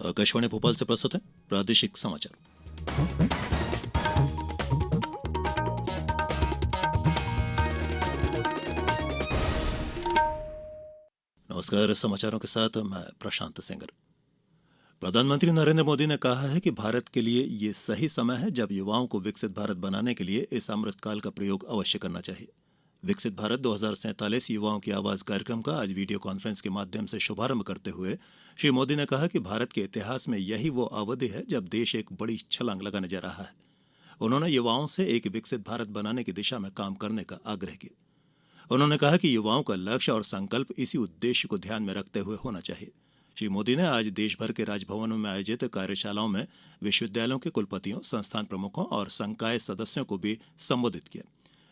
आकाशवाणी भोपाल से प्रस्तुत है प्रादेशिक समाचार। नमस्कार, समाचारों के साथ मैं प्रशांत सिंगर। प्रधानमंत्री नरेंद्र मोदी ने कहा है कि भारत के लिए ये सही समय है जब युवाओं को विकसित भारत बनाने के लिए इस अमृतकाल का प्रयोग अवश्य करना चाहिए। विकसित भारत 2047 युवाओं की आवाज कार्यक्रम का आज वीडियो कॉन्फ्रेंस के माध्यम से शुभारंभ करते हुए श्री मोदी ने कहा कि भारत के इतिहास में यही वो अवधि है जब देश एक बड़ी छलांग लगाने जा रहा है। उन्होंने युवाओं से एक विकसित भारत बनाने की दिशा में काम करने का आग्रह किया। उन्होंने कहा कि युवाओं का लक्ष्य और संकल्प इसी उद्देश्य को ध्यान में रखते हुए होना चाहिए। श्री मोदी ने आज देश भर के राजभवनों में आयोजित कार्यशालाओं में विश्वविद्यालयों के कुलपतियों, संस्थान प्रमुखों और संकाय सदस्यों को भी संबोधित किया।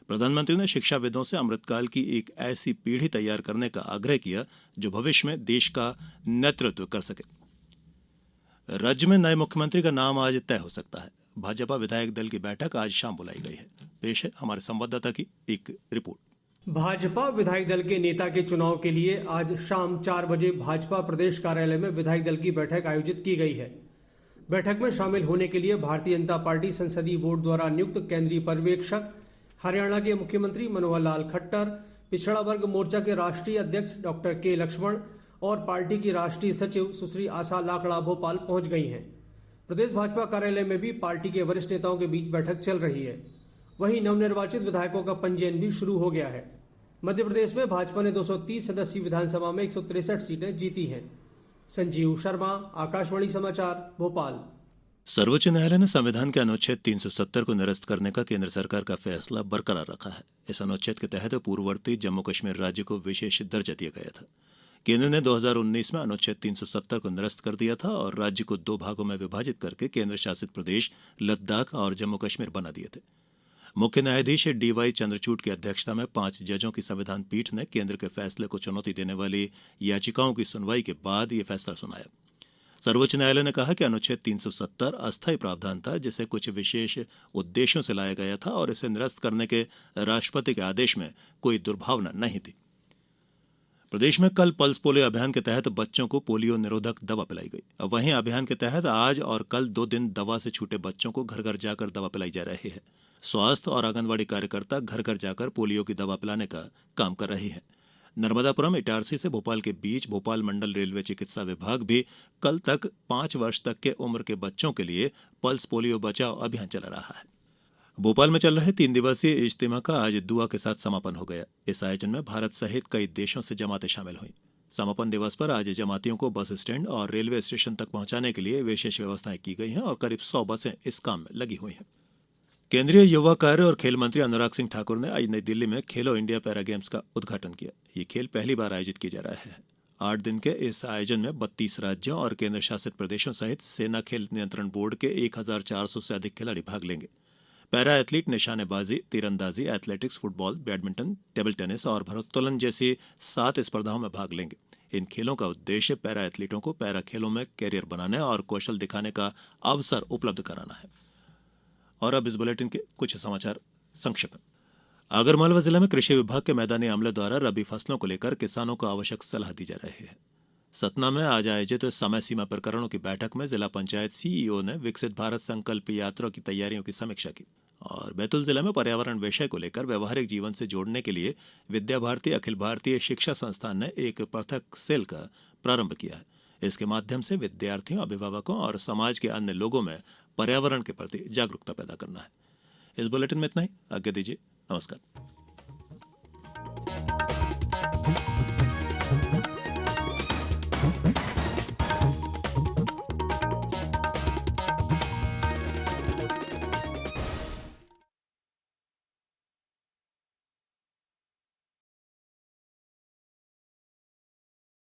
प्रधानमंत्री ने शिक्षाविदों से अमृतकाल की एक ऐसी पीढ़ी तैयार करने का आग्रह किया जो भविष्य में देश का नेतृत्व कर सके। राज्य में नए मुख्यमंत्री का नाम आज तय हो सकता है। भाजपा विधायक दल की बैठक आज शाम बुलाई गई है। पेश है हमारे संवाददाता की एक रिपोर्ट। भाजपा विधायक दल के नेता के चुनाव के लिए आज शाम 4 बजे भाजपा प्रदेश कार्यालय में विधायक दल की बैठक आयोजित की गई है। बैठक में शामिल होने के लिए भारतीय जनता पार्टी संसदीय बोर्ड द्वारा नियुक्त केंद्रीय पर्यवेक्षक, हरियाणा के मुख्यमंत्री मनोहर लाल खट्टर, पिछड़ा वर्ग मोर्चा के राष्ट्रीय अध्यक्ष डॉक्टर के लक्ष्मण और पार्टी की राष्ट्रीय सचिव सुश्री आशा लाकड़ा भोपाल पहुंच गई हैं। प्रदेश भाजपा कार्यालय में भी पार्टी के वरिष्ठ नेताओं के बीच बैठक चल रही है। वहीं नवनिर्वाचित विधायकों का पंजीयन भी शुरू हो गया है। मध्य प्रदेश में भाजपा ने 230 सदस्यीय विधानसभा में 163 सीटें जीती हैं। संजीव शर्मा, आकाशवाणी समाचार, भोपाल। सर्वोच्च न्यायालय ने संविधान के अनुच्छेद 370 को निरस्त करने का केंद्र सरकार का फैसला बरकरार रखा है। इस अनुच्छेद के तहत पूर्ववर्ती जम्मू कश्मीर राज्य को विशेष दर्जा दिया गया था। केंद्र ने 2019 में अनुच्छेद 370 को निरस्त कर दिया था और राज्य को 2 भागों में विभाजित करके केंद्र शासित प्रदेश लद्दाख और जम्मू कश्मीर बना दिए थे। मुख्य न्यायाधीश डीवाई चंद्रचूड़ की अध्यक्षता में 5 जजों की संविधान पीठ ने केंद्र के फैसले को चुनौती देने वाली याचिकाओं की सुनवाई के बाद यह फैसला सुनाया। सर्वोच्च न्यायालय ने कहा कि अनुच्छेद 370 अस्थायी प्रावधान था जिसे कुछ विशेष उद्देश्यों से लाया गया था और इसे निरस्त करने के राष्ट्रपति के आदेश में कोई दुर्भावना नहीं थी। प्रदेश में कल पल्स पोलियो अभियान के तहत बच्चों को पोलियो निरोधक दवा पिलाई गई। वहीं अभियान के तहत आज और कल 2 दिन दवा से छूटे बच्चों को घर घर जाकर दवा पिलाई जा रही है। स्वास्थ्य और आंगनबाड़ी कार्यकर्ता घर घर जाकर पोलियो की दवा पिलाने का काम कर रही है। नर्मदापुरम इटारसी से भोपाल के बीच भोपाल मंडल रेलवे चिकित्सा विभाग भी कल तक 5 वर्ष तक के उम्र के बच्चों के लिए पल्स पोलियो बचाओ अभियान चला रहा है। भोपाल में चल रहे 3 दिवसीय इज्तिमा का आज दुआ के साथ समापन हो गया। इस आयोजन में भारत सहित कई देशों से जमातें शामिल हुई। समापन दिवस पर आज जमातियों को बस स्टैंड और रेलवे स्टेशन तक पहुंचाने के लिए विशेष व्यवस्थाएं की गई हैं और करीब 100 बसें इस काम में लगी हुई हैं। केंद्रीय युवा कार्य और खेल मंत्री अनुराग सिंह ठाकुर ने आज नई दिल्ली में खेलो इंडिया पैरा गेम्स का उद्घाटन किया। ये खेल पहली बार आयोजित किए जा रहे हैं। 8 दिन के इस आयोजन में 32 राज्यों और केंद्र शासित प्रदेशों सहित सेना खेल नियंत्रण बोर्ड के 1400 से अधिक खिलाड़ी भाग लेंगे। पैरा एथलीट निशानेबाजी, तीरंदाजी, athletics, football, badminton, table tennis और भारोत्तोलन जैसी 7 स्पर्धाओं में भाग लेंगे। इन खेलों का उद्देश्य पैरा एथलीटों को पैरा खेलों में कैरियर बनाने और कौशल दिखाने का अवसर उपलब्ध कराना है। और अब इस बुलेटिन के कुछ समाचार संक्षिप्त में। आगरमालवा जिले में कृषि विभाग के मैदानी अमले द्वारा रबी फसलों को लेकर किसानों को आवश्यक सलाह दी जा रही है। सतना में आज आयोजित समय सीमा प्रकरणों की बैठक में जिला पंचायत सीईओ ने विकसित भारत संकल्प यात्रा की तैयारियों की समीक्षा की। और बैतूल जिले में पर्यावरण विषय को लेकर व्यवहारिक जीवन से जोड़ने के लिए विद्या भारती अखिल भारतीय शिक्षा संस्थान ने एक पृथक सेल का प्रारंभ किया है। इसके माध्यम से विद्यार्थियों, अभिभावकों और समाज के अन्य लोगों में पर्यावरण के प्रति जागरूकता पैदा करना है। इस बुलेटिन में इतना ही। आज्ञा दीजिए। नमस्कार।